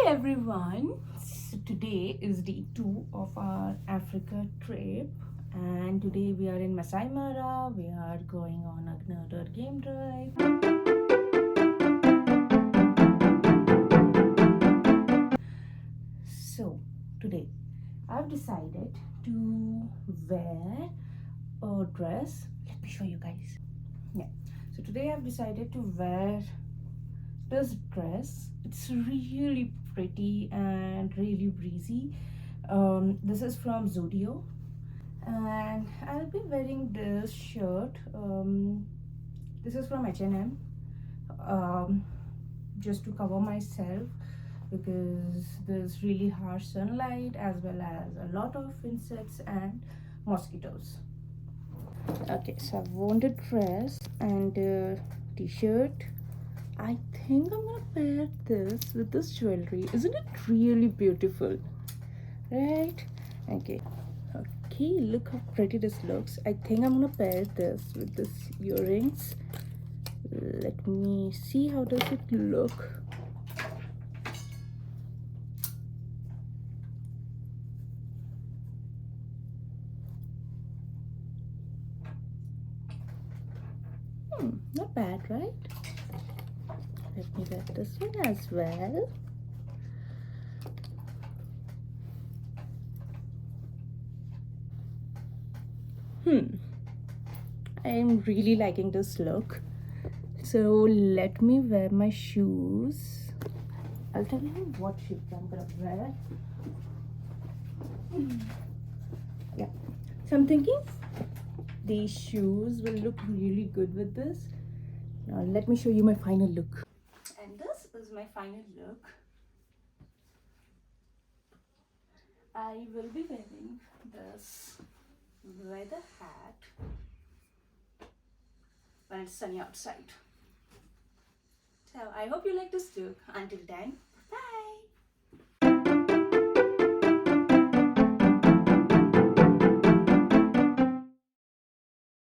Everyone. So today is day 2 of our Africa trip, and today we are in Masai Mara. We are going on another game drive. So today I've decided to wear a dress. Let me show you guys. Yeah. So today I've decided to wear this dress. It's really pretty and really breezy. This is from Zudio, and I'll be wearing this shirt. This is from H&M, just to cover myself because there's really harsh sunlight as well as a lot of insects and mosquitoes. Okay, so I've worn the dress and t-shirt. I think I'm gonna pair this with this jewelry. Isn't it really beautiful? Right? Okay. Okay, look how pretty this looks. I think I'm gonna pair this with this earrings. Let me see how does it look. Not bad, right? Let me get this one as well. I'm really liking this look. So let me wear my shoes. I'll tell you what shoes I'm gonna wear. Yeah. So I'm thinking these shoes will look really good with this. Now let me show you my final look. And this is my final look. I will be wearing this leather hat when it's sunny outside. So I hope you like this look. Until then, bye.